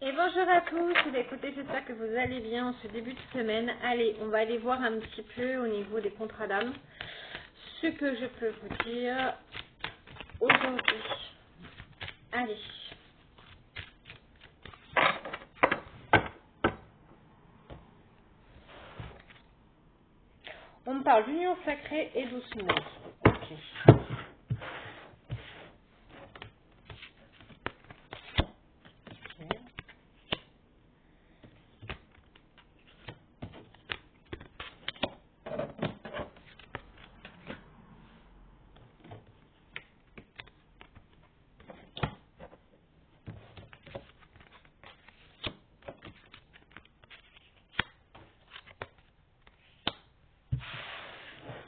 Et bonjour à tous, écoutez, j'espère que vous allez bien en ce début de semaine. Allez, on va aller voir un petit peu au niveau des contrats d'âme ce que je peux vous dire aujourd'hui. Allez. On me parle d'union sacrée et doucement. Ok.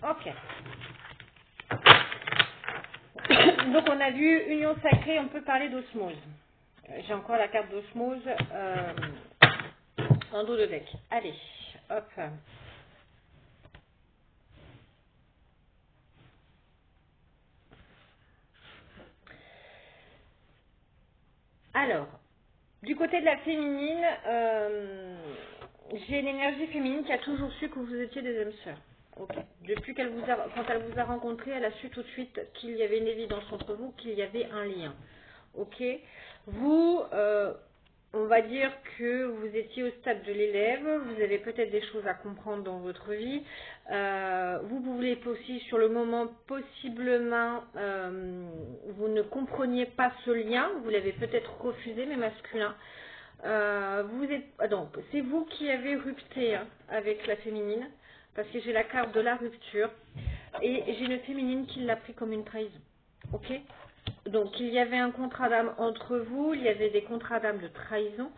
Ok. Donc on a vu union sacrée, on peut parler d'osmose. J'ai encore la carte d'osmose en dos de deck. Allez, hop. Alors, du côté de la féminine, j'ai une énergie féminine qui a toujours su que vous étiez des âmes sœurs. Ok. Depuis quand elle vous a rencontré, elle a su tout de suite qu'il y avait une évidence entre vous, qu'il y avait un lien. Ok. Vous, on va dire que vous étiez au stade de l'élève, vous avez peut-être des choses à comprendre dans votre vie. Vous voulez aussi, sur le moment, possiblement, vous ne compreniez pas ce lien, vous l'avez peut-être refusé, mais masculin. Donc, c'est vous qui avez rupté hein, avec la féminine, parce que j'ai la carte de la rupture, et j'ai une féminine qui l'a pris comme une trahison. Ok. Donc il y avait un contrat d'âme entre vous, il y avait des contrats d'âme de trahison.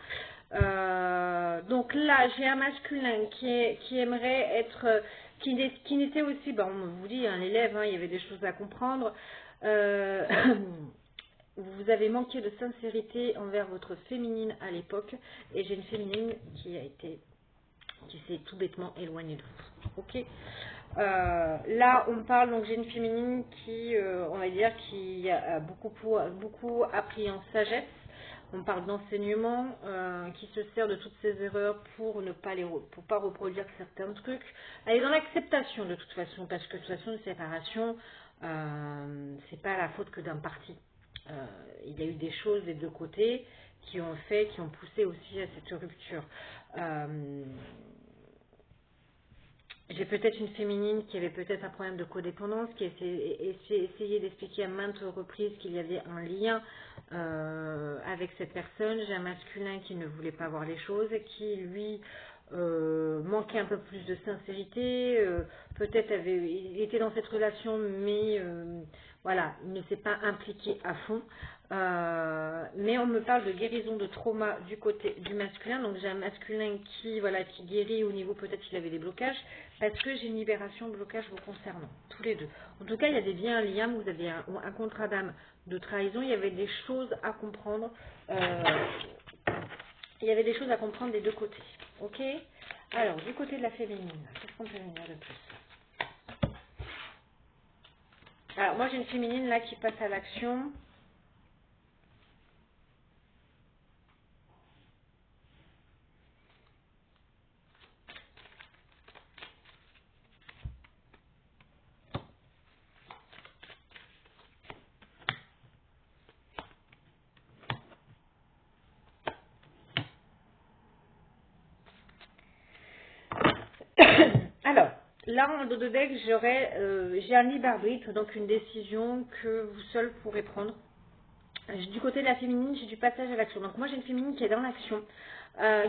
Donc là, j'ai un masculin qui aimerait être, qui n'était aussi, bon, on vous dit, un élève, hein, il y avait des choses à comprendre. Vous avez manqué de sincérité envers votre féminine à l'époque, et j'ai une féminine qui s'est tout bêtement éloignée de vous. Ok. Là, on parle, donc j'ai une féminine qui, on va dire, qui a beaucoup appris en sagesse. On parle d'enseignement, qui se sert de toutes ses erreurs pour ne pas pour pas reproduire certains trucs. Elle est dans l'acceptation de toute façon, parce que de toute façon, une séparation, c'est pas la faute que d'un parti. Il y a eu des choses des deux côtés qui ont poussé aussi à cette rupture. J'ai peut-être une féminine qui avait peut-être un problème de codépendance, qui a essayé d'expliquer à maintes reprises qu'il y avait un lien avec cette personne. J'ai un masculin qui ne voulait pas voir les choses, qui lui manquait un peu plus de sincérité. Peut-être il était dans cette relation, mais voilà, il ne s'est pas impliqué à fond. Mais on me parle de guérison de trauma du côté du masculin. Donc j'ai un masculin qui guérit au niveau, peut-être qu'il avait des blocages, parce que j'ai une libération blocage vous concernant, tous les deux. En tout cas, il y avait bien un lien, vous aviez un contrat d'âme de trahison, il y avait des choses à comprendre. Il y avait des choses à comprendre des deux côtés. Ok. Alors, du côté de la féminine, qu'est-ce qu'on peut venir de plus? Alors, moi j'ai une féminine là qui passe à l'action. Alors, là en dos de deck, j'ai un libre arbitre, donc une décision que vous seul pourrez prendre. Du côté de la féminine, j'ai du passage à l'action. Donc moi j'ai une féminine qui est dans l'action,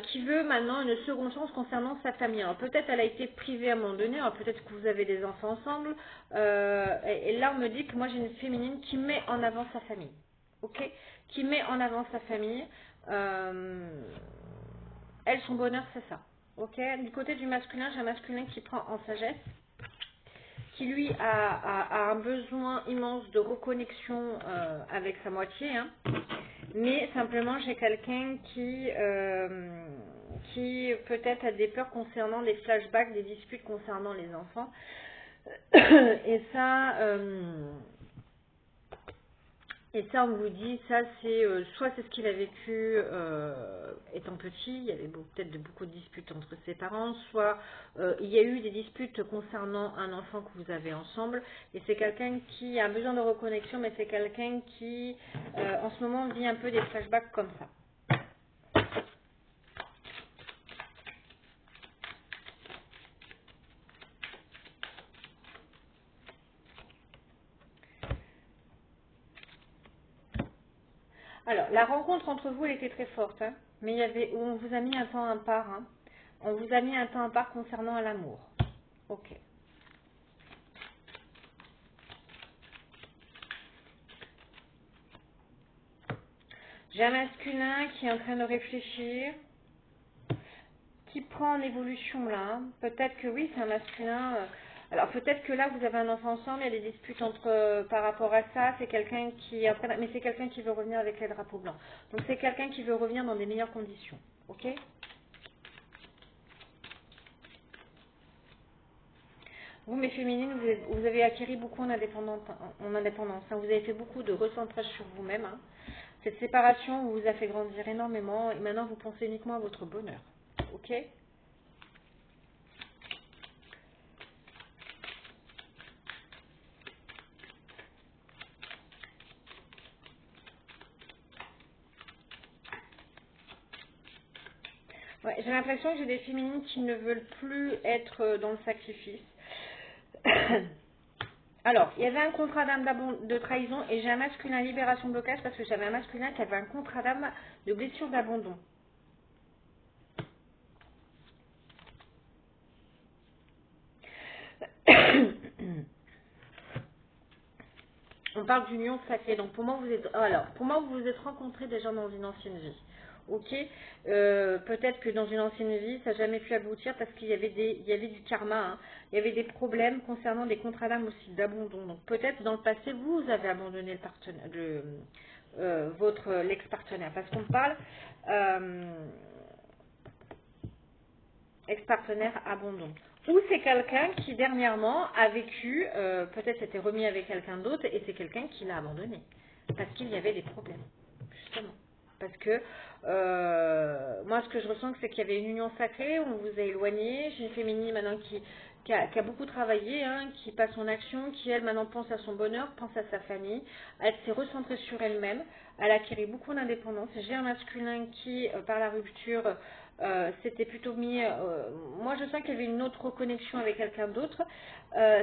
qui veut maintenant une seconde chance concernant sa famille. Alors peut-être elle a été privée à un moment donné, alors peut-être que vous avez des enfants ensemble. Et là on me dit que moi j'ai une féminine qui met en avant sa famille. Ok. Qui met en avant sa famille. Elle, son bonheur, c'est ça. Ok. Du côté du masculin, j'ai un masculin qui prend en sagesse, qui lui a un besoin immense de reconnexion avec sa moitié, hein. Mais simplement j'ai quelqu'un qui peut-être a des peurs concernant les flashbacks, des disputes concernant les enfants. Et ça, Et ça, on vous dit, ça c'est soit c'est ce qu'il a vécu étant petit, il y avait peut-être beaucoup de disputes entre ses parents, soit il y a eu des disputes concernant un enfant que vous avez ensemble, et c'est quelqu'un qui a besoin de reconnexion, mais c'est quelqu'un qui en ce moment vit un peu des flashbacks comme ça. Alors, la rencontre entre vous, elle était très forte, hein, mais il y avait, on vous a mis un temps à part, hein. On vous a mis un temps à part concernant l'amour. Ok. J'ai un masculin qui est en train de réfléchir, qui prend en évolution là. Peut-être que oui, c'est un masculin. Alors peut-être que là, vous avez un enfant ensemble, il y a des disputes entre par rapport à ça. C'est quelqu'un qui est en train mais c'est quelqu'un qui veut revenir avec les drapeaux blancs. Donc c'est quelqu'un qui veut revenir dans des meilleures conditions. Ok. Vous, mes féminines, vous avez acquis beaucoup en indépendance. Hein. Vous avez fait beaucoup de recentrage sur vous-même. Hein. Cette séparation vous a fait grandir énormément et maintenant vous pensez uniquement à votre bonheur. Ok. Ouais, j'ai l'impression que j'ai des féminines qui ne veulent plus être dans le sacrifice. Alors, il y avait un contrat d'âme de trahison et j'ai un masculin libération blocage parce que j'avais un masculin qui avait un contrat d'âme de blessure d'abandon. On parle d'union sacrée. Donc pour moi, vous vous êtes rencontrés déjà dans une ancienne vie. Ok. Peut-être que dans une ancienne vie, ça n'a jamais pu aboutir parce qu'il y avait du karma. Hein. Il y avait des problèmes concernant des contrats d'âme aussi d'abandon. Donc peut-être dans le passé, vous avez abandonné le partenaire, l'ex-partenaire. Parce qu'on parle ex-partenaire abandon. Ou c'est quelqu'un qui dernièrement a vécu, peut-être s'était remis avec quelqu'un d'autre et c'est quelqu'un qui l'a abandonné. Parce qu'il y avait des problèmes, justement. Parce que moi ce que je ressens c'est qu'il y avait une union sacrée, on vous a éloigné, j'ai une féminine maintenant qui a beaucoup travaillé, hein, qui passe en action, qui elle maintenant pense à son bonheur, pense à sa famille, elle s'est recentrée sur elle-même, elle a acquis beaucoup d'indépendance. J'ai un masculin qui, par la rupture, s'était plutôt mis, moi je sens qu'il y avait une autre reconnexion avec quelqu'un d'autre,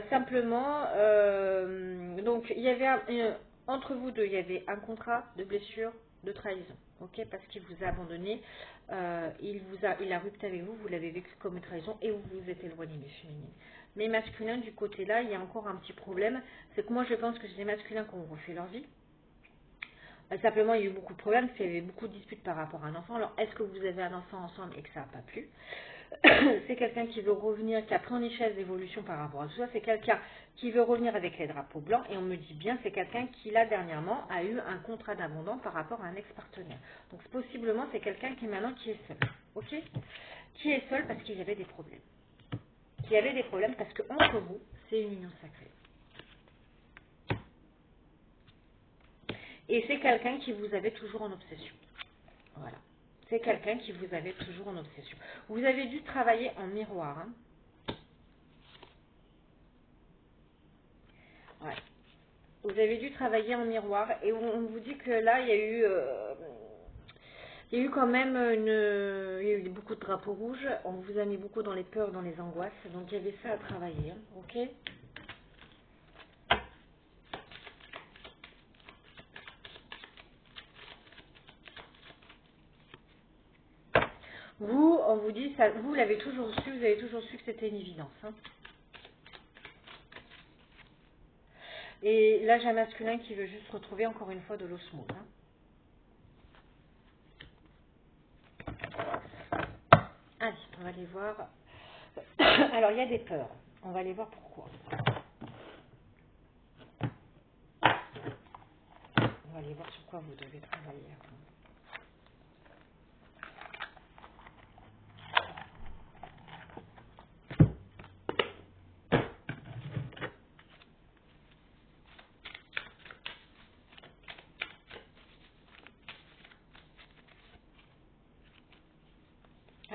simplement, donc il y avait entre vous deux, il y avait un contrat de blessure, de trahison, ok, parce qu'il vous a abandonné, il a rupté avec vous, vous l'avez vécu comme une trahison et vous vous êtes éloigné des féminines. Mais masculin, du côté là, il y a encore un petit problème, c'est que moi je pense que c'est des masculins qui ont refait leur vie. Simplement, il y a eu beaucoup de problèmes, il y avait beaucoup de disputes par rapport à un enfant. Alors, est-ce que vous avez un enfant ensemble et que ça n'a pas plu? C'est quelqu'un qui veut revenir, qui a pris en échelle d'évolution par rapport à tout ça. C'est quelqu'un qui veut revenir avec les drapeaux blancs. Et on me dit bien, c'est quelqu'un qui, là, dernièrement, a eu un contrat d'abandon par rapport à un ex-partenaire. Donc, possiblement, c'est quelqu'un qui, maintenant, qui est seul. Ok? Qui est seul parce qu'il y avait des problèmes. Qui avait des problèmes parce que entre vous, c'est une union sacrée. Et c'est quelqu'un qui vous avait toujours en obsession. Voilà. C'est quelqu'un qui vous avait toujours en obsession. Vous avez dû travailler en miroir. Hein. Ouais. Vous avez dû travailler en miroir et on vous dit que là, il y a eu quand même il y a eu beaucoup de drapeaux rouges. On vous a mis beaucoup dans les peurs, dans les angoisses. Donc il y avait ça à travailler. Hein. Ok. Vous, on vous dit, ça, vous l'avez toujours su, vous avez toujours su que c'était une évidence. Hein. Et là, j'ai un masculin qui veut juste retrouver encore une fois de l'osmose. Hein. Allez, on va aller voir. Alors, il y a des peurs. On va aller voir pourquoi. On va aller voir sur quoi vous devez travailler.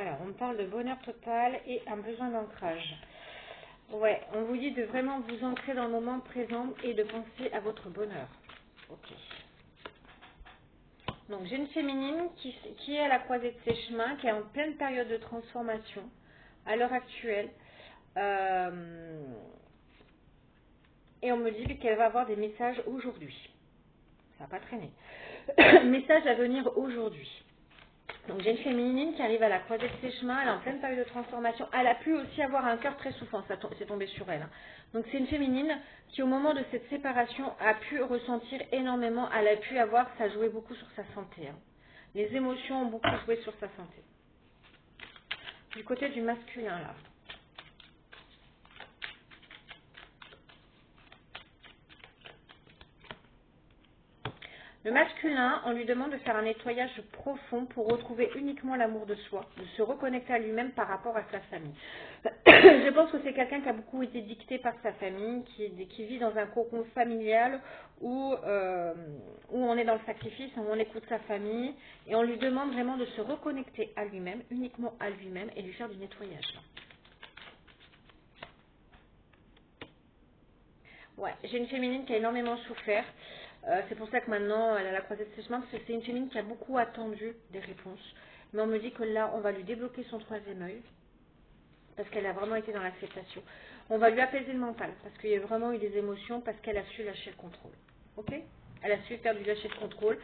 Alors, on parle de bonheur total et un besoin d'ancrage. Ouais, on vous dit de vraiment vous ancrer dans le moment présent et de penser à votre bonheur. Ok. Donc, j'ai une féminine qui est à la croisée de ses chemins, qui est en pleine période de transformation à l'heure actuelle. Et on me dit qu'elle va avoir des messages aujourd'hui. Ça va pas traîner. Message à venir aujourd'hui. Donc j'ai une féminine qui arrive à la croisée de ses chemins, elle est en pleine période de transformation. Elle a pu aussi avoir un cœur très souffrant, c'est tombé sur elle. Hein. Donc c'est une féminine qui au moment de cette séparation a pu ressentir énormément, elle a pu avoir, ça jouait beaucoup sur sa santé. Hein. Les émotions ont beaucoup joué sur sa santé. Du côté du masculin là. Le masculin, on lui demande de faire un nettoyage profond pour retrouver uniquement l'amour de soi, de se reconnecter à lui-même par rapport à sa famille. Je pense que c'est quelqu'un qui a beaucoup été dicté par sa famille, qui vit dans un cocon familial où on est dans le sacrifice, où on écoute sa famille, et on lui demande vraiment de se reconnecter à lui-même, uniquement à lui-même, et lui faire du nettoyage. Ouais, j'ai une féminine qui a énormément souffert. C'est pour ça que maintenant, elle a la croisée de ses chemins, parce que c'est une féminine qui a beaucoup attendu des réponses. Mais on me dit que là, on va lui débloquer son troisième œil, parce qu'elle a vraiment été dans l'acceptation. On va lui apaiser le mental, parce qu'il y a vraiment eu des émotions, parce qu'elle a su lâcher le contrôle. Ok? Elle a su faire du lâcher de contrôle.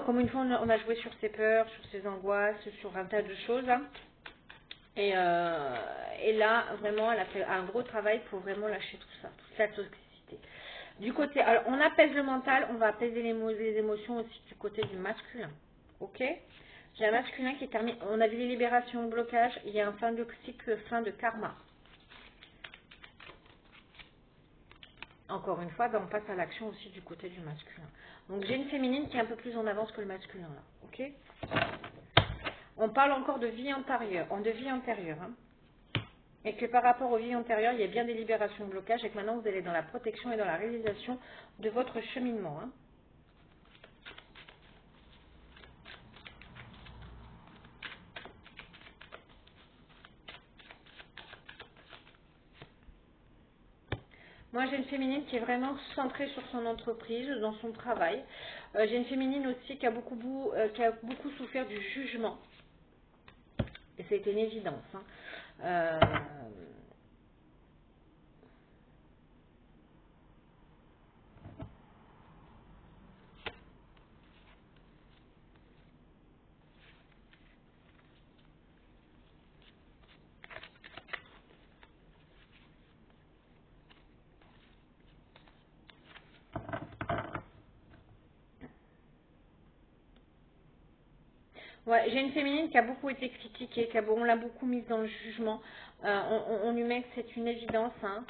Comme une fois, on a joué sur ses peurs, sur ses angoisses, sur un tas de choses. Hein. Et là, vraiment, elle a fait un gros travail pour vraiment lâcher tout ça, toute la toxicité. Du côté, alors on apaise le mental, on va apaiser les émotions aussi du côté du masculin. Ok? J'ai un masculin qui est terminé, on a vu les libérations, blocage, il y a un fin de cycle, fin de karma. Encore une fois, ben, on passe à l'action aussi du côté du masculin. Donc j'ai une féminine qui est un peu plus en avance que le masculin là. Ok? On parle encore de vie antérieure, hein. Et que par rapport aux vies antérieures, il y a bien des libérations de blocage et que maintenant vous allez dans la protection et dans la réalisation de votre cheminement. Hein. Moi, j'ai une féminine qui est vraiment centrée sur son entreprise, dans son travail. J'ai une féminine aussi qui a beaucoup souffert du jugement. Et ça a été une évidence. Hein. Ouais, j'ai une féminine qui a beaucoup été critiquée, on l'a beaucoup mise dans le jugement. On lui met que c'est une évidence. Hein.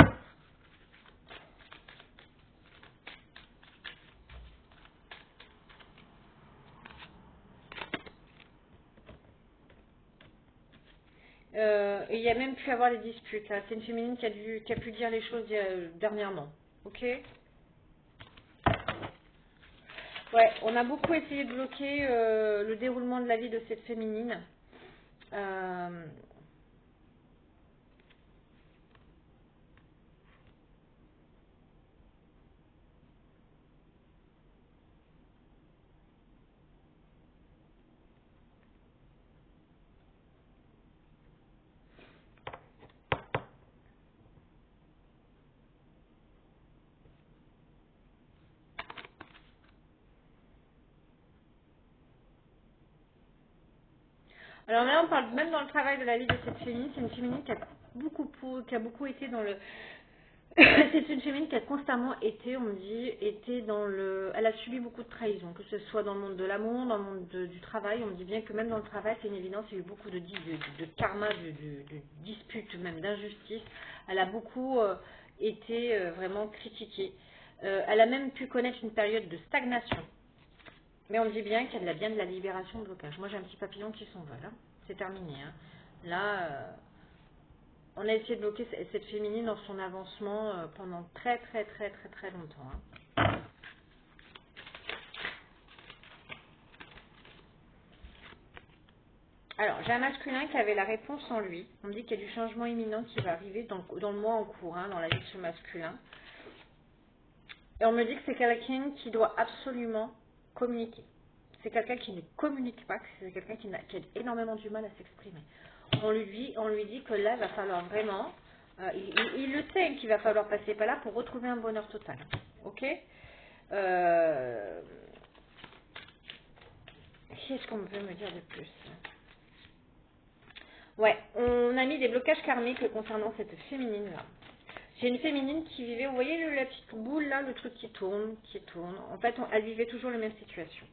Et il y a même pu avoir des disputes. Là. C'est une féminine qui a pu dire les choses dernièrement. Ok? Ouais, on a beaucoup essayé de bloquer le déroulement de la vie de cette féminine. Alors là, on parle même dans le travail de la vie de cette féminine. C'est une féminine qui a beaucoup été dans le... C'est une féminine qui a constamment été, on me dit, elle a subi beaucoup de trahison, que ce soit dans le monde de l'amour, dans le monde du travail. On me dit bien que même dans le travail, c'est une évidence, il y a eu beaucoup de karma, de disputes, même d'injustice. Elle a beaucoup été vraiment critiquée. Elle a même pu connaître une période de stagnation. Mais on me dit bien qu'il y a bien de la libération de blocage. Moi, j'ai un petit papillon qui s'envole. Hein. C'est terminé. Hein. Là, on a essayé de bloquer cette féminine dans son avancement pendant très longtemps. Hein. Alors, j'ai un masculin qui avait la réponse en lui. On me dit qu'il y a du changement imminent qui va arriver dans le mois en cours, hein, dans la vie de ce masculin. Et on me dit que c'est quelqu'un qui doit absolument communiquer. C'est quelqu'un qui ne communique pas, c'est quelqu'un qui a énormément du mal à s'exprimer. On lui dit que là, il va falloir vraiment, il le sait qu'il va falloir passer par là pour retrouver un bonheur total. Ok. Qu'est-ce qu'on peut me dire de plus? Ouais, on a mis des blocages karmiques concernant cette féminine là. J'ai une féminine qui vivait, vous voyez la petite boule là, le truc qui tourne, qui tourne. En fait, elle vivait toujours la même situation.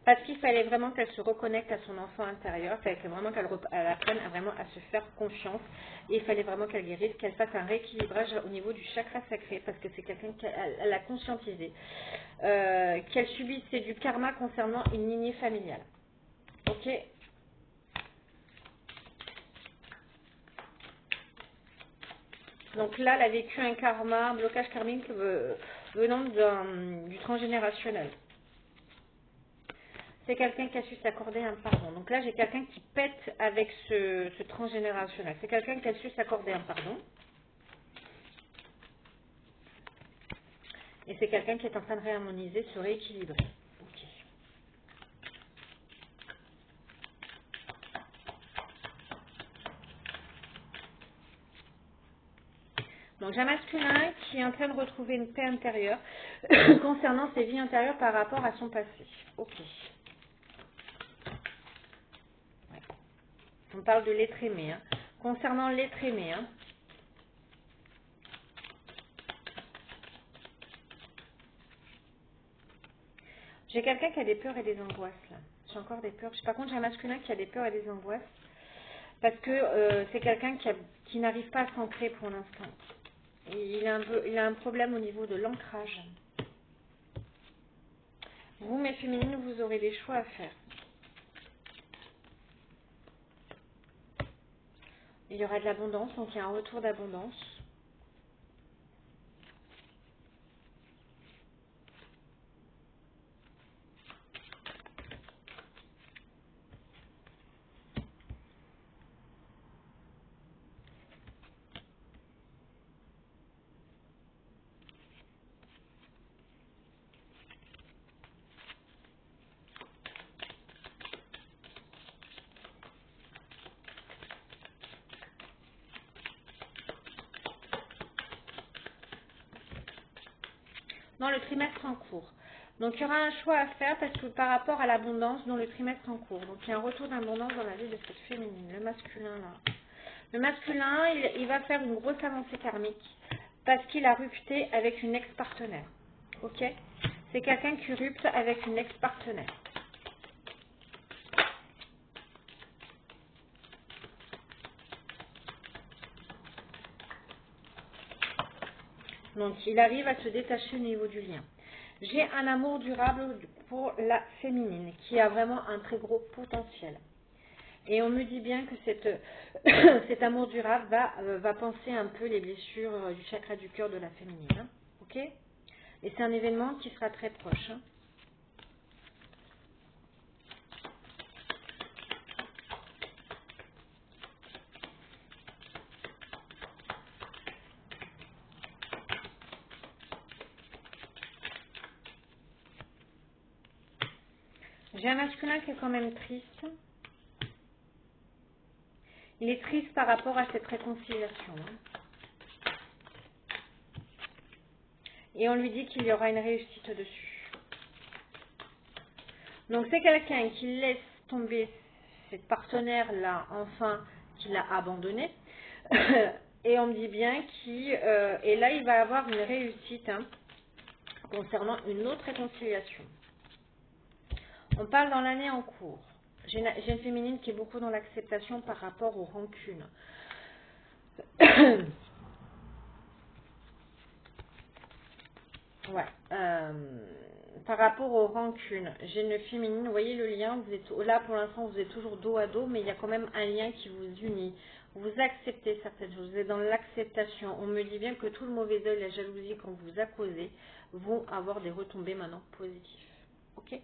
Parce qu'il fallait vraiment qu'elle se reconnecte à son enfant intérieur, il fallait vraiment qu'elle apprenne à se faire confiance. Et il fallait vraiment qu'elle guérisse, qu'elle fasse un rééquilibrage au niveau du chakra sacré, parce que c'est quelqu'un qu'elle a conscientisé. Qu'elle subissait du karma concernant une lignée familiale. Ok. Donc là, elle a vécu un karma, un blocage karmique venant du transgénérationnel. C'est quelqu'un qui a su s'accorder un pardon. Donc là, j'ai quelqu'un qui pète avec ce transgénérationnel. C'est quelqu'un qui a su s'accorder un pardon. Et c'est quelqu'un qui est en train de réharmoniser, se rééquilibrer. Ok. Donc j'ai un masculin qui est en train de retrouver une paix intérieure concernant ses vies antérieures par rapport à son passé. Ok. Ouais. On parle de l'être aimé. Hein. Concernant l'être aimé, hein. J'ai quelqu'un qui a des peurs et des angoisses là. J'ai encore des peurs. Par contre, j'ai un masculin qui a des peurs et des angoisses parce que c'est quelqu'un qui n'arrive pas à s'ancrer pour l'instant. Il a un problème au niveau de l'ancrage. Vous, mes féminines, vous aurez des choix à faire. Il y aura de l'abondance, donc il y a un retour d'abondance. Dans le trimestre en cours. Donc il y aura un choix à faire parce que par rapport à l'abondance dans le trimestre en cours. Donc il y a un retour d'abondance dans la vie de cette féminine, le masculin là. Le masculin, il va faire une grosse avancée karmique parce qu'il a rupté avec une ex-partenaire. Ok? C'est quelqu'un qui rupte avec une ex-partenaire. Donc il arrive à se détacher au niveau du lien. J'ai un amour durable pour la féminine qui a vraiment un très gros potentiel. Et on me dit bien que cet amour durable va penser un peu les blessures du chakra du cœur de la féminine. Hein. Ok? Et c'est un événement qui sera très proche. Hein. J'ai un masculin qui est quand même triste. Il est triste par rapport à cette réconciliation. Hein. Et on lui dit qu'il y aura une réussite dessus. Donc c'est quelqu'un qui laisse tomber cette partenaire-là, enfin, qu'il a abandonné. Et on me dit bien et là, il va avoir une réussite hein, concernant une autre réconciliation. On parle dans l'année en cours. J'ai une féminine qui est beaucoup dans l'acceptation par rapport aux rancunes. Ouais. Par rapport aux rancunes, j'ai une féminine, vous voyez le lien, vous êtes là pour l'instant, vous êtes toujours dos à dos, mais il y a quand même un lien qui vous unit. Vous acceptez certaines choses, vous êtes dans l'acceptation. On me dit bien que tout le mauvais œil, la jalousie qu'on vous a causé, vont avoir des retombées maintenant positives. Ok?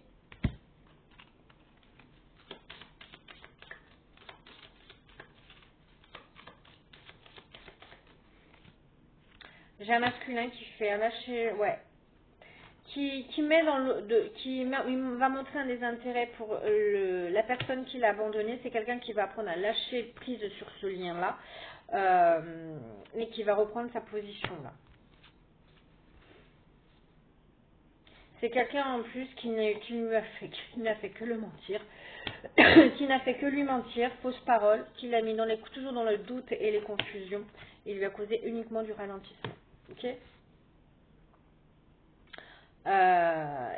J'ai un masculin qui fait un lâcher, ouais, qui met dans le, il va montrer un désintérêt pour la personne qui l'a abandonné. C'est quelqu'un qui va apprendre à lâcher prise sur ce lien-là, et qui va reprendre sa position là. C'est quelqu'un en plus qui n'a fait que le mentir, qui n'a fait que lui mentir, fausse parole, qui l'a mis toujours dans le doute et les confusions. Il lui a causé uniquement du ralentissement. Ok.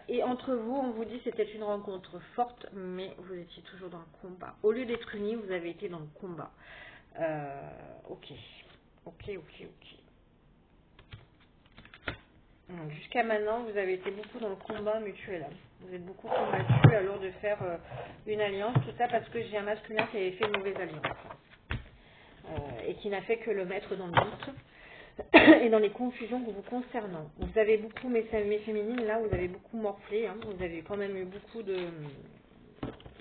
Et entre vous, on vous dit que c'était une rencontre forte, mais vous étiez toujours dans le combat. Au lieu d'être unis, vous avez été dans le combat. Ok. Jusqu'à maintenant, vous avez été beaucoup dans le combat mutuel. Vous êtes beaucoup combattu alors de faire une alliance. Tout ça parce que j'ai un masculin qui avait fait une mauvaise alliance. Et qui n'a fait que le mettre dans le doute et dans les confusions vous concernant. Vous avez beaucoup, mes féminines, là, vous avez beaucoup morflé. Hein. Vous avez quand même eu beaucoup de...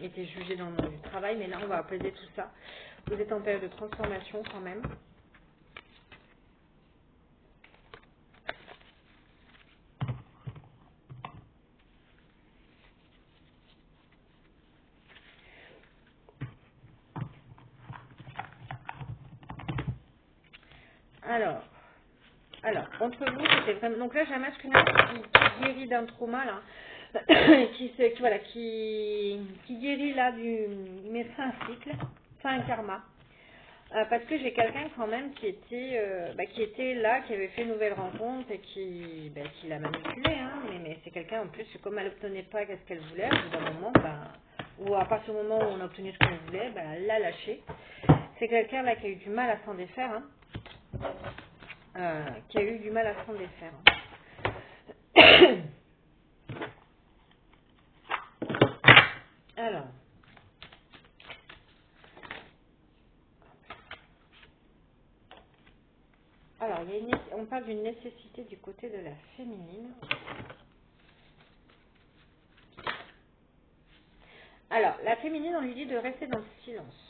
été jugé dans le monde du travail, mais là, on va apaiser tout ça. Vous êtes en période de transformation quand même. Alors, entre vous, c'était vraiment... Donc là, j'ai un masculin qui guérit d'un trauma, là, qui guérit, là, mais c'est un cycle, c'est un karma. Parce que j'ai quelqu'un quand même qui était là, qui avait fait une nouvelle rencontre et qui l'a manipulé, hein, mais c'est quelqu'un en plus, comme elle n'obtenait pas ce qu'elle voulait, au bout d'un moment, ou à partir du moment où on a obtenu ce qu'on voulait, elle l'a lâché. C'est quelqu'un là qui a eu du mal à s'en défaire, hein. Qui a eu du mal à s'en défaire. Alors, on parle d'une nécessité du côté de la féminine. Alors, la féminine, on lui dit de rester dans le silence.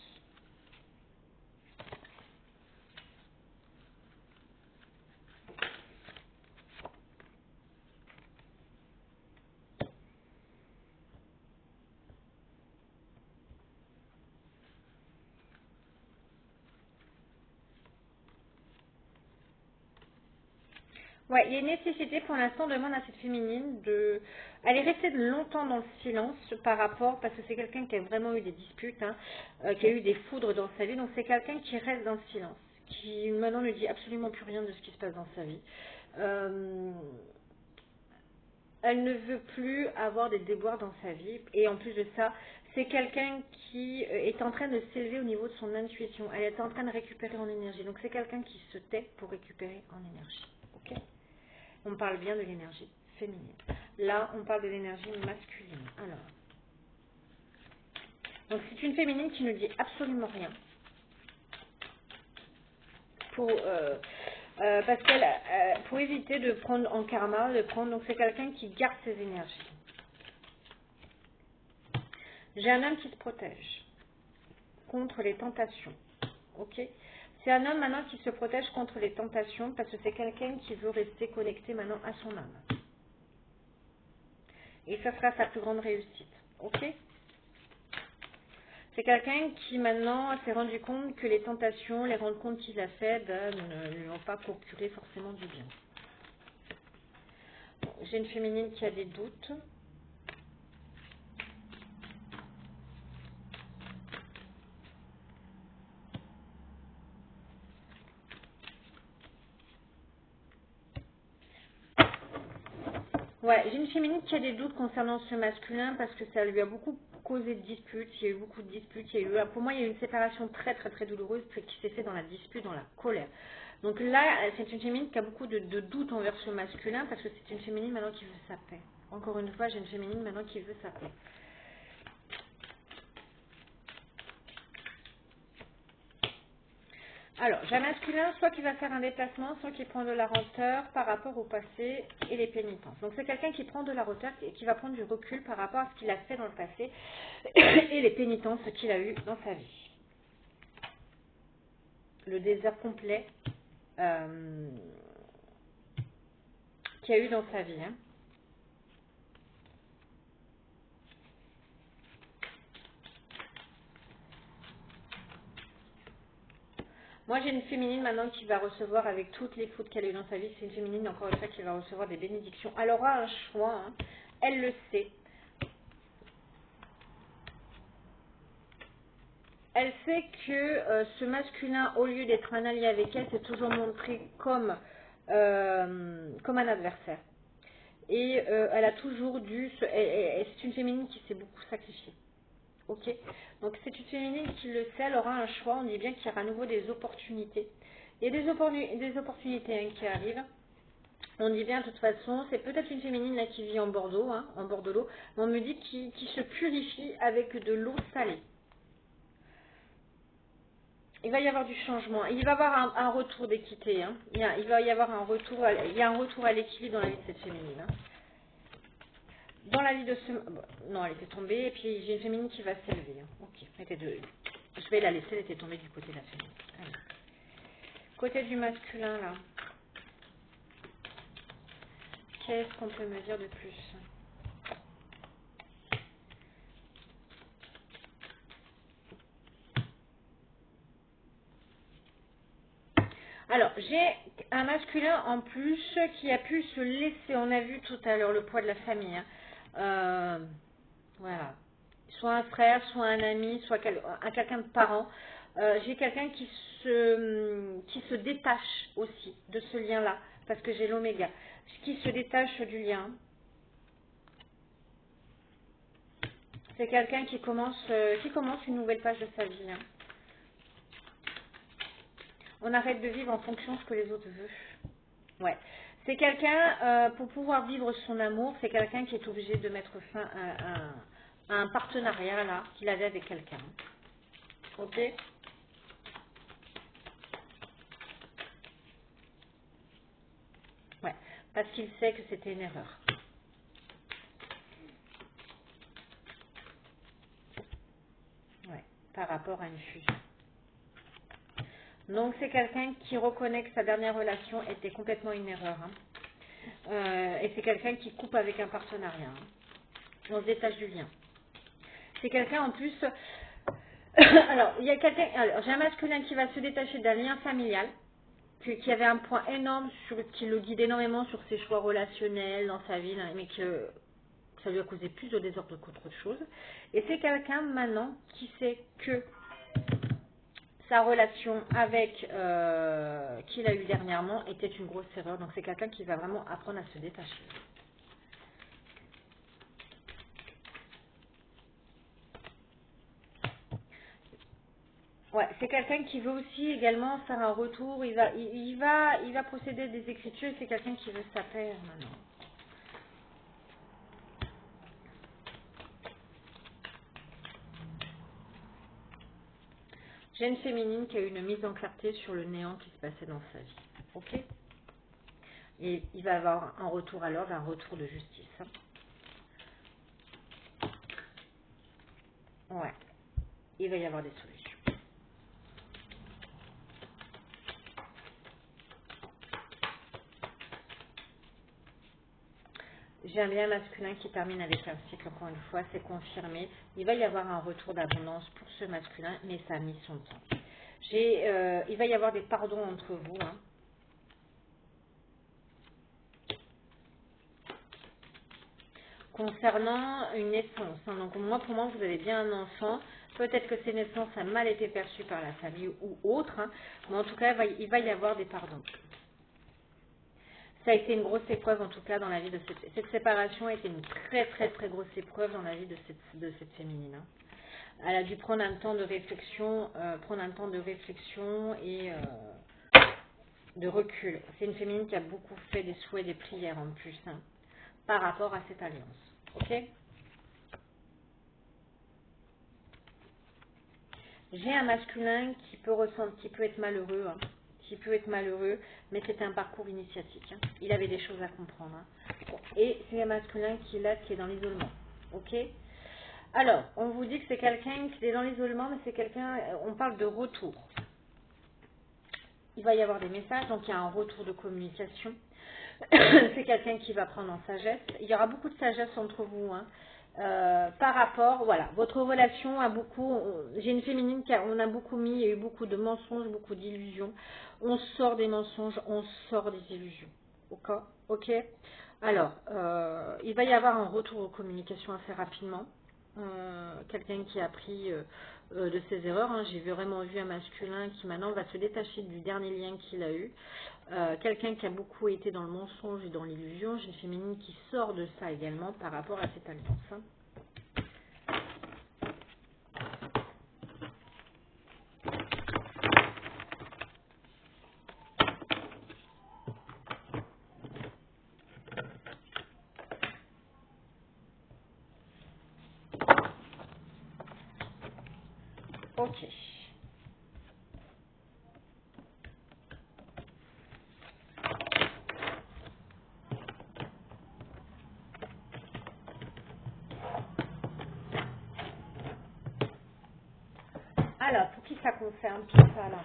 Ouais, il y a une nécessité pour l'instant, demande à cette féminine de... Elle est restée longtemps dans le silence par rapport, parce que c'est quelqu'un qui a vraiment eu des disputes, hein, qui a eu des foudres dans sa vie, donc c'est quelqu'un qui reste dans le silence, qui maintenant ne dit absolument plus rien de ce qui se passe dans sa vie. Elle ne veut plus avoir des déboires dans sa vie, et en plus de ça, c'est quelqu'un qui est en train de s'élever au niveau de son intuition, elle est en train de récupérer en énergie, donc c'est quelqu'un qui se tait pour récupérer en énergie, ok ? On parle bien de l'énergie féminine. Là, on parle de l'énergie masculine. Alors, donc c'est une féminine qui ne dit absolument rien. Parce qu'elle, pour éviter de prendre en karma, donc c'est quelqu'un qui garde ses énergies. J'ai un homme qui se protège contre les tentations. Ok ? C'est un homme maintenant qui se protège contre les tentations parce que c'est quelqu'un qui veut rester connecté maintenant à son âme. Et ça sera sa plus grande réussite. Ok ? C'est quelqu'un qui maintenant s'est rendu compte que les tentations, les rencontres qu'il a faites ne lui ont pas procuré forcément du bien. J'ai une féminine qui a des doutes. Ouais, j'ai une féminine qui a des doutes concernant ce masculin parce que ça lui a beaucoup causé de disputes. Il y a eu beaucoup de disputes. Pour moi, il y a eu une séparation très très très douloureuse qui s'est faite dans la dispute, dans la colère. Donc là, c'est une féminine qui a beaucoup de doutes envers ce masculin parce que c'est une féminine maintenant qui veut sa paix. Encore une fois, j'ai une féminine maintenant qui veut sa paix. Alors, j'ai un masculin, soit qui va faire un déplacement, soit qui prend de la hauteur par rapport au passé et les pénitences. Donc, c'est quelqu'un qui prend de la hauteur et qui va prendre du recul par rapport à ce qu'il a fait dans le passé et les pénitences qu'il a eues dans sa vie. Le désert complet. qu'il y a eu dans sa vie. Hein. Moi, j'ai une féminine maintenant qui va recevoir, avec toutes les fautes qu'elle a eues dans sa vie, c'est une féminine, encore une fois, qui va recevoir des bénédictions. Elle aura un choix, hein. Elle le sait. Elle sait que ce masculin, au lieu d'être un allié avec elle, s'est toujours montré comme un adversaire. Et elle a toujours dû... c'est une féminine qui s'est beaucoup sacrifiée. Ok. Donc c'est une féminine qui le sait, elle aura un choix. On dit bien qu'il y aura à nouveau des opportunités. Il y a des opportunités hein, qui arrivent. On dit bien de toute façon, c'est peut-être une féminine là qui vit en Bordeaux, hein, en bord de l'eau. Mais on me dit qu'il se purifie avec de l'eau salée. Il va y avoir du changement. Il va y avoir un retour d'équité. Hein. Il va y avoir un retour, il y a un retour à l'équilibre dans la vie de cette féminine. Hein. Dans la vie de ce... Non, elle était tombée. Et puis j'ai une féminine qui va s'élever. Hein. Ok. Je vais la laisser. Elle était tombée du côté de la féminine. Allez. Côté du masculin, là. Qu'est-ce qu'on peut me dire de plus? Alors, j'ai un masculin en plus qui a pu se laisser, on a vu tout à l'heure le poids de la famille. Hein. Voilà. Soit un frère, soit un ami, soit quelqu'un de parent. J'ai quelqu'un qui se détache aussi de ce lien-là, parce que j'ai l'oméga. Qui se détache du lien. C'est quelqu'un qui commence une nouvelle page de sa vie. Hein. On arrête de vivre en fonction de ce que les autres veulent. Ouais. C'est quelqu'un, pour pouvoir vivre son amour, c'est quelqu'un qui est obligé de mettre fin à un partenariat là qu'il avait avec quelqu'un. Ok? Ouais. Parce qu'il sait que c'était une erreur. Ouais. Par rapport à une fusion. Donc c'est quelqu'un qui reconnaît que sa dernière relation était complètement une erreur. Hein. Et c'est quelqu'un qui coupe avec un partenariat. Hein. On se détache du lien. C'est quelqu'un en plus... Alors, il y a quelqu'un... Alors, j'ai un masculin qui va se détacher d'un lien familial, qui avait un point énorme, qui le guide énormément sur ses choix relationnels dans sa vie, mais que ça lui a causé plus de désordre qu'autre chose. Et c'est quelqu'un maintenant qui sait que sa relation avec qu'il a eu dernièrement était une grosse erreur. Donc c'est quelqu'un qui va vraiment apprendre à se détacher. Ouais, c'est quelqu'un qui veut aussi également faire un retour. Il va procéder des écritures. C'est quelqu'un qui veut sa paix maintenant. J'ai une féminine qui a eu une mise en clarté sur le néant qui se passait dans sa vie. Ok? Et il va avoir un retour à l'ordre, un retour de justice. Ouais. Il va y avoir des solutions. J'ai un lien masculin qui termine avec un cycle, encore une fois, c'est confirmé. Il va y avoir un retour d'abondance pour ce masculin, mais ça a mis son temps. Il va y avoir des pardons entre vous. Hein. Concernant une naissance. Hein. Donc pour moi, vous avez bien un enfant. Peut-être que ces naissances a mal été perçues par la famille ou autre. Hein. Mais en tout cas, il va y avoir des pardons. Ça a été une grosse épreuve en tout cas dans la vie de cette séparation a été une très très très grosse épreuve dans la vie de cette féminine. Hein. Elle a dû prendre un temps de réflexion, et de recul. C'est une féminine qui a beaucoup fait des souhaits, des prières en plus hein, par rapport à cette alliance. Ok? J'ai un masculin qui peut être malheureux. Hein. Qui peut être malheureux, mais c'est un parcours initiatique. Hein. Il avait des choses à comprendre. Hein. Et c'est un masculin qui est dans l'isolement. Ok? Alors, on vous dit que c'est quelqu'un qui est dans l'isolement, mais c'est quelqu'un, on parle de retour. Il va y avoir des messages, donc il y a un retour de communication. C'est quelqu'un qui va prendre en sagesse. Il y aura beaucoup de sagesse entre vous. Hein. Par rapport, voilà, votre relation a beaucoup, j'ai une féminine on a beaucoup mis, il y a eu beaucoup de mensonges, beaucoup d'illusions. On sort des mensonges, on sort des illusions. Ok, ok. Alors, il va y avoir un retour aux communications assez rapidement. Quelqu'un qui a appris de ses erreurs. Hein. J'ai vraiment vu un masculin qui maintenant va se détacher du dernier lien qu'il a eu. Quelqu'un qui a beaucoup été dans le mensonge et dans l'illusion. J'ai une féminine qui sort de ça également par rapport à cette alliance. Hein. Ok. Alors, pour qui ça concerne tout ça là?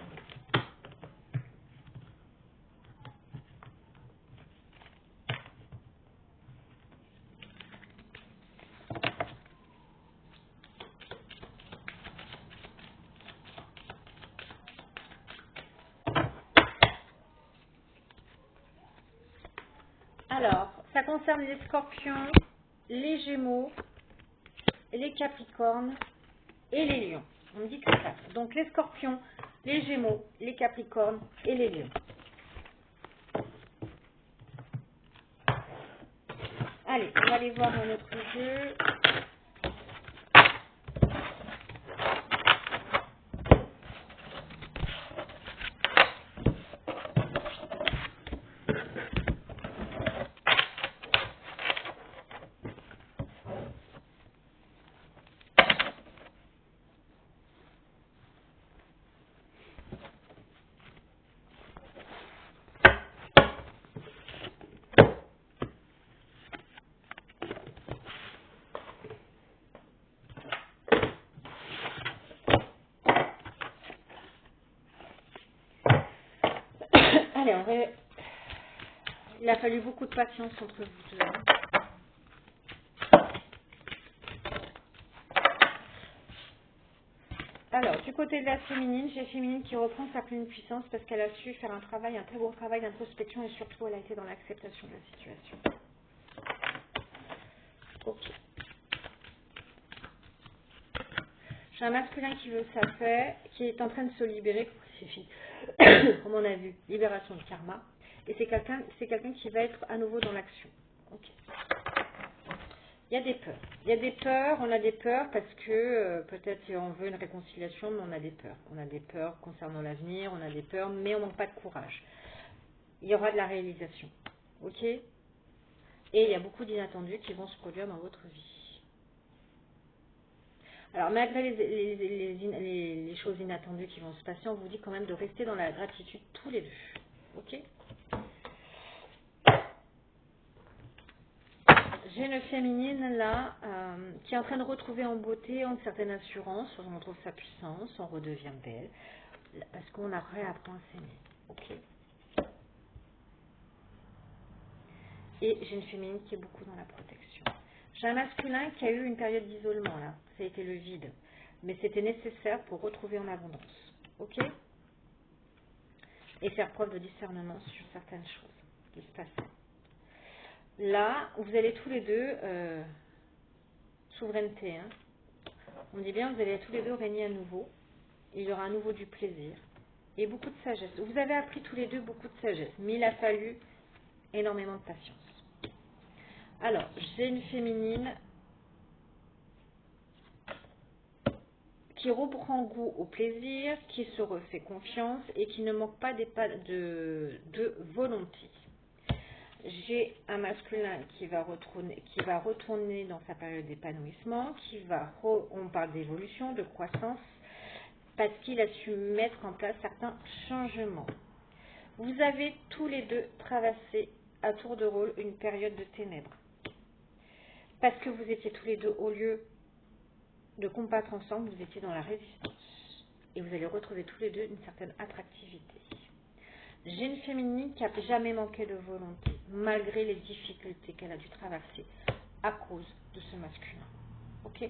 Alors, ça concerne les scorpions, les gémeaux, les capricornes et les lions. On me dit que c'est ça. Donc les scorpions, les gémeaux, les capricornes et les lions. Allez, on va aller voir un autre jeu. Allez, on va... Il a fallu beaucoup de patience entre vous deux. Alors, du côté de la féminine, j'ai féminine qui reprend sa pleine puissance parce qu'elle a su faire un travail, un très beau travail d'introspection et surtout elle a été dans l'acceptation de la situation. Ok. J'ai un masculin qui veut sa paix, qui est en train de se libérer, comme on a vu, libération de karma. Et c'est quelqu'un qui va être à nouveau dans l'action. Ok. Il y a des peurs. Il y a des peurs, on a des peurs parce que peut-être on veut une réconciliation, mais on a des peurs. On a des peurs concernant l'avenir, on a des peurs, mais on manque pas de courage. Il y aura de la réalisation. Ok. Et il y a beaucoup d'inattendus qui vont se produire dans votre vie. Alors, malgré les choses inattendues qui vont se passer, on vous dit quand même de rester dans la gratitude tous les deux. Ok. J'ai une féminine là qui est en train de retrouver en beauté une certaine assurance, on retrouve sa puissance, on redevient belle, parce qu'on a réappris à s'aimer. Ok. Et j'ai une féminine qui est beaucoup dans la protection. J'ai un masculin qui a eu une période d'isolement là, ça a été le vide, mais c'était nécessaire pour retrouver en abondance. Ok. Et faire preuve de discernement sur certaines choses qui se passaient. Là, vous allez tous les deux, souveraineté, hein. On dit bien, vous allez tous les deux régner à nouveau. Il y aura à nouveau du plaisir et beaucoup de sagesse. Vous avez appris tous les deux beaucoup de sagesse, mais il a fallu énormément de patience. Alors, j'ai une féminine qui reprend goût au plaisir, qui se refait confiance et qui ne manque pas de volonté. J'ai un masculin qui va retourner dans sa période d'épanouissement, on parle d'évolution, de croissance, parce qu'il a su mettre en place certains changements. Vous avez tous les deux traversé à tour de rôle une période de ténèbres. Parce que vous étiez tous les deux, au lieu de combattre ensemble, vous étiez dans la résistance. Et vous allez retrouver tous les deux une certaine attractivité. J'ai une féminine qui n'a jamais manqué de volonté, malgré les difficultés qu'elle a dû traverser à cause de ce masculin. Ok.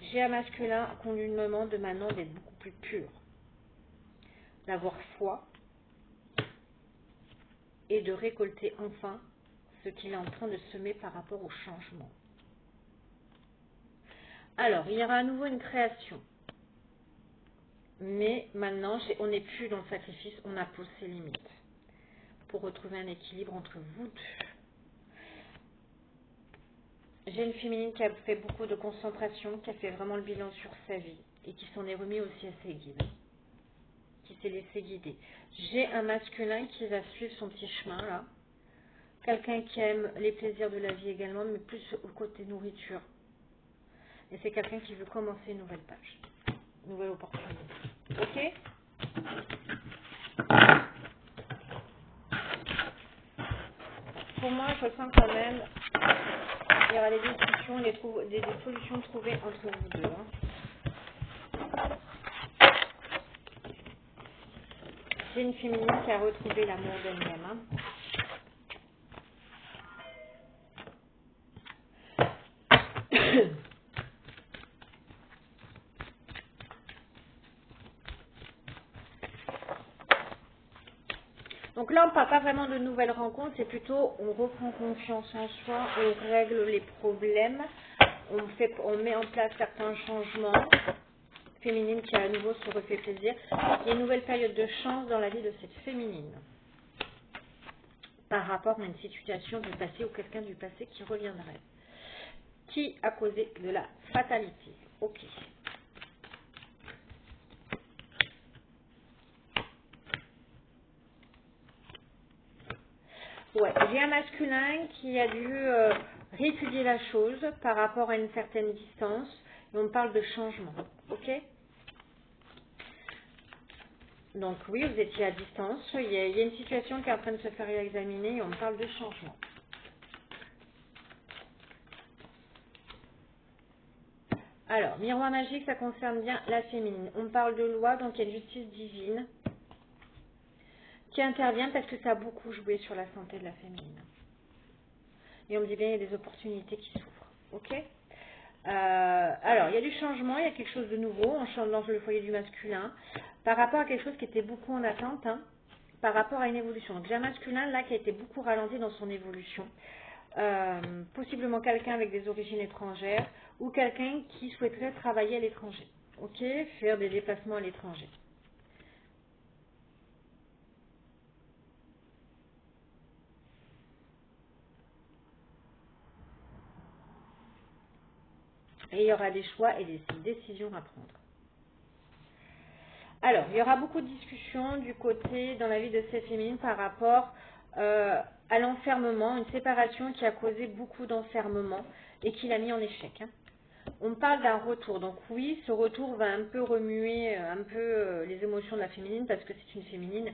J'ai un masculin qu'on lui demande maintenant d'être beaucoup plus pur, d'avoir foi et de récolter enfin ce qu'il est en train de semer par rapport au changement. Alors, il y aura à nouveau une création. Mais maintenant, on n'est plus dans le sacrifice, on a posé ses limites pour retrouver un équilibre entre vous deux. J'ai une féminine qui a fait beaucoup de concentration, qui a fait vraiment le bilan sur sa vie et qui s'en est remis aussi à ses guides, qui s'est laissé guider. J'ai un masculin qui va suivre son petit chemin là. Quelqu'un qui aime les plaisirs de la vie également, mais plus au côté nourriture. Et c'est quelqu'un qui veut commencer une nouvelle page, une nouvelle opportunité. Ok? Pour moi, je sens quand même il y aura des discussions, des solutions trouvées entre vous deux. J'ai une féminine qui a retrouvé l'amour d'elle-même. Donc là, on ne parle pas vraiment de nouvelles rencontres, c'est plutôt on reprend confiance en soi, on règle les problèmes, on met en place certains changements. Féminine qui à nouveau se refait plaisir. Il y a une nouvelle période de chance dans la vie de cette féminine par rapport à une situation du passé ou quelqu'un du passé qui reviendrait, qui a causé de la fatalité. Ok. Ouais, j'ai un masculin qui a dû réétudier la chose par rapport à une certaine distance. Et on parle de changement. Ok. Donc oui, vous étiez à distance. Il y a une situation qui est en train de se faire examiner et on parle de changement. Alors, miroir magique, ça concerne bien la féminine. On parle de loi, donc il y a une justice divine qui intervient parce que ça a beaucoup joué sur la santé de la féminine. Et on me dit bien, il y a des opportunités qui s'ouvrent. Ok. Alors, il y a du changement, il y a quelque chose de nouveau. On change dans le foyer du masculin par rapport à quelque chose qui était beaucoup en attente, par rapport à une évolution. Donc, j'ai un masculin là qui a été beaucoup ralenti dans son évolution. Possiblement quelqu'un avec des origines étrangères ou quelqu'un qui souhaiterait travailler à l'étranger. Ok, faire des déplacements à l'étranger. Et il y aura des choix et des décisions à prendre. Alors, il y aura beaucoup de discussions du côté dans la vie de cette féminine par rapport à l'enfermement, une séparation qui a causé beaucoup d'enfermement et qui l'a mis en échec. On parle d'un retour. Donc oui, ce retour va un peu remuer un peu les émotions de la féminine parce que c'est une féminine.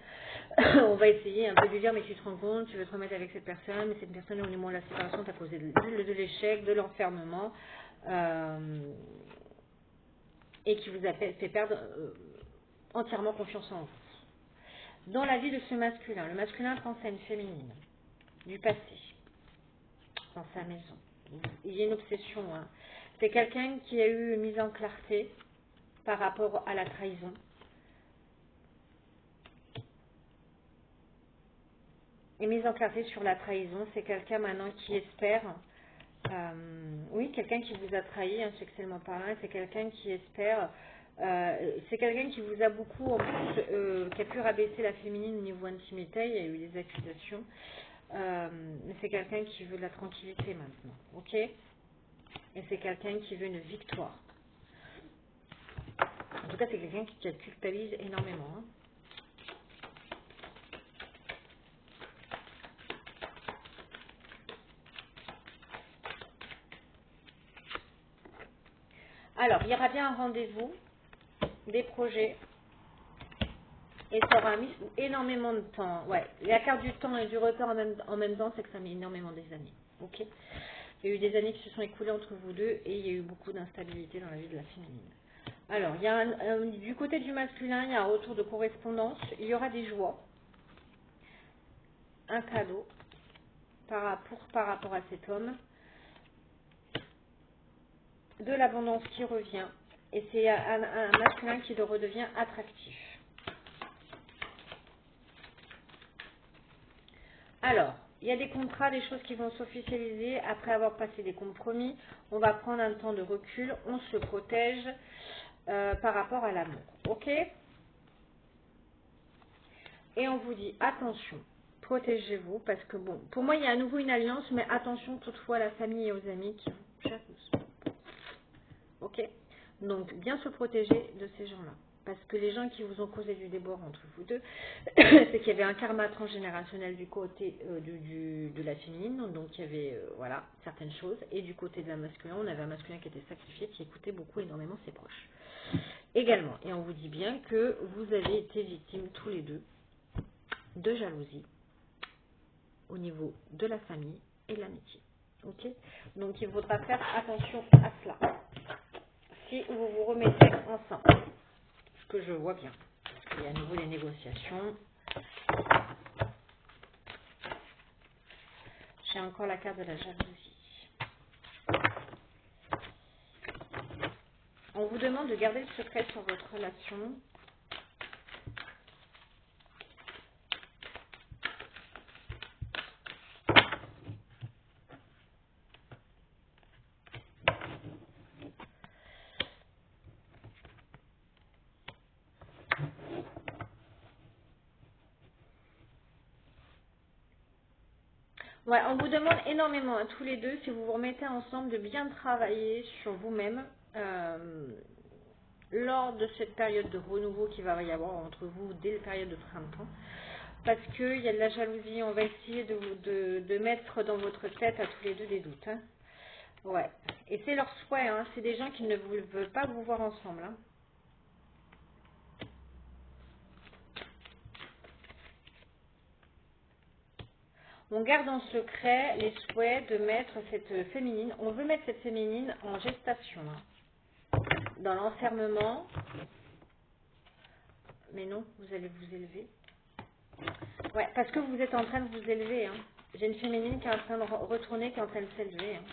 On va essayer un peu de lui dire mais tu te rends compte, tu veux te remettre avec cette personne, mais cette personne au moment de la séparation t'a causé de l'échec, de l'enfermement et qui vous a fait perdre entièrement confiance en vous. Dans la vie de ce masculin, le masculin pense à une féminine du passé dans sa maison. Il y a une obsession. C'est quelqu'un qui a eu une mise en clarté par rapport à la trahison. Et mise en clarté sur la trahison, c'est quelqu'un maintenant qui espère, oui, quelqu'un qui vous a trahi, sexuellement parlant, c'est quelqu'un qui espère, c'est quelqu'un qui vous a beaucoup, en plus, qui a pu rabaisser la féminine au niveau intimité, il y a eu des accusations, mais c'est quelqu'un qui veut de la tranquillité maintenant, ok? Et c'est quelqu'un qui veut une victoire. En tout cas, c'est quelqu'un qui culpabilise énormément. Alors, il y aura bien un rendez-vous, des projets, et ça aura mis énormément de temps. Ouais, la carte du temps et du retard en même temps, c'est que ça met énormément des années. Ok. Il y a eu des années qui se sont écoulées entre vous deux et il y a eu beaucoup d'instabilité dans la vie de la féminine. Alors, il y a du côté du masculin, il y a un retour de correspondance, il y aura des joies. un cadeau par rapport à cet homme, de l'abondance qui revient, et c'est un masculin qui redevient attractif. Alors, il y a des contrats, des choses qui vont s'officialiser après avoir passé des compromis. On va prendre un temps de recul, on se protège par rapport à l'amour. Ok? Et on vous dit attention, protégez-vous parce que bon, pour moi il y a à nouveau une alliance, mais attention toutefois à la famille et aux amis qui vous jalousent. Ok? Donc bien se protéger de ces gens-là. Parce que les gens qui vous ont causé du débord entre vous deux, c'est qu'il y avait un karma transgénérationnel du côté de la féminine, donc il y avait voilà, certaines choses. Et du côté de la masculine, on avait un masculin qui était sacrifié, qui écoutait beaucoup énormément ses proches. Également, et on vous dit bien que vous avez été victimes tous les deux de jalousie au niveau de la famille et de l'amitié. Ok? Donc il faudra faire attention à cela. Si vous vous remettez ensemble, ce que je vois bien. Il y a à nouveau les négociations. J'ai encore la carte de la jalousie. On vous demande de garder le secret sur votre relation. Ouais, on vous demande énormément à tous les deux, si vous vous remettez ensemble, de bien travailler sur vous-même lors de cette période de renouveau qui va y avoir entre vous dès la période de printemps. Parce qu'il y a de la jalousie, on va essayer de mettre dans votre tête à tous les deux des doutes. Hein. Ouais, et c'est leur souhait, hein. C'est des gens qui ne veulent pas vous voir ensemble. Hein. On garde en secret les souhaits de mettre cette féminine. On veut mettre cette féminine en gestation. Hein. Dans l'enfermement. Mais non, vous allez vous élever. Ouais, parce que vous êtes en train de vous élever. Hein. J'ai une féminine qui est en train de retourner, qui est en train de s'élever. Hein.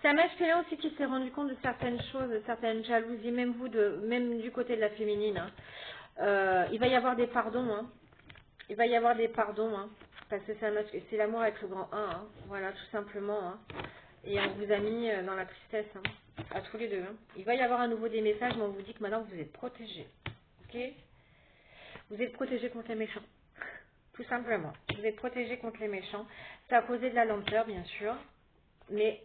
C'est un masculin aussi qui s'est rendu compte de certaines choses, de certaines jalousies, même vous, même du côté de la féminine. Hein. Il va y avoir des pardons. Hein. Il va y avoir des pardons. Hein. Parce que c'est l'amour avec le grand 1. Hein. Voilà, tout simplement. Hein. Et on vous a mis dans la tristesse. Hein. À tous les deux. Hein. Il va y avoir à nouveau des messages, mais on vous dit que maintenant vous êtes protégés. Ok? Vous êtes protégés contre les méchants. Tout simplement. Vous êtes protégés contre les méchants. Ça a causé de la lenteur, bien sûr. Mais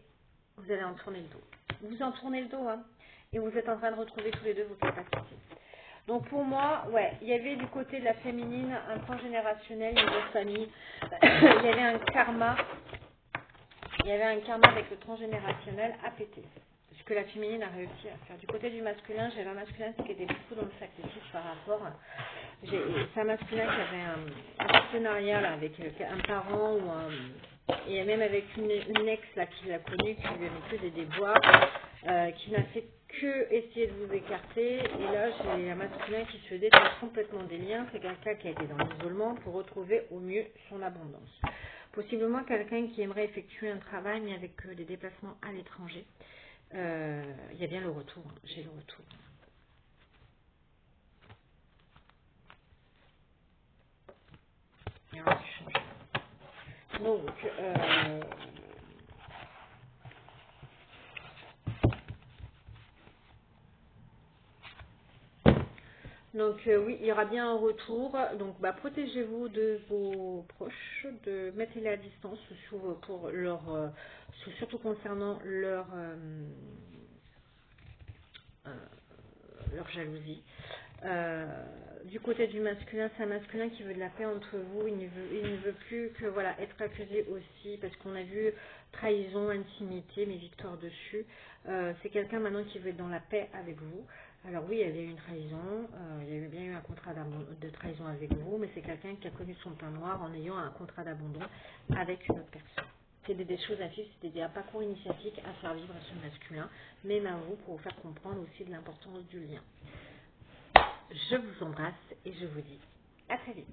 vous allez en tourner le dos. Vous en tournez le dos, hein. Et vous êtes en train de retrouver tous les deux vos capacités. Donc pour moi, ouais, il y avait du côté de la féminine un transgénérationnel, une grosse famille. Il y avait un karma. Il y avait un karma avec le transgénérationnel à péter. Ce que la féminine a réussi à faire. Du côté du masculin, j'avais un masculin qui était beaucoup dans le sacrifice par rapport. C'est un masculin qui avait un partenariat là, avec un parent ou et même avec une ex là qui l'a connue, qui lui avait que des déboires, qui n'a fait que essayer de vous écarter. Et là, j'ai un masculin qui se détache complètement des liens. C'est quelqu'un qui a été dans l'isolement pour retrouver au mieux son abondance. Possiblement quelqu'un qui aimerait effectuer un travail, mais avec des déplacements à l'étranger. Il y a bien le retour. Hein. J'ai le retour. Il y a rien qui change. Donc oui, il y aura bien un retour. Donc protégez-vous de vos proches, mettez-les à distance pour surtout concernant leur jalousie. Du côté du masculin, c'est un masculin qui veut de la paix entre vous. Il ne veut plus que voilà être accusé aussi, parce qu'on a vu trahison, intimité, mais victoire dessus. C'est quelqu'un maintenant qui veut être dans la paix avec vous. Alors oui, il y a eu une trahison, il y a bien eu un contrat de trahison avec vous, mais c'est quelqu'un qui a connu son pain noir en ayant un contrat d'abandon avec une autre personne. C'est des choses à vivre, c'est un parcours initiatique à faire vivre à ce masculin, même à vous, pour vous faire comprendre aussi de l'importance du lien. Je vous embrasse et je vous dis à très vite.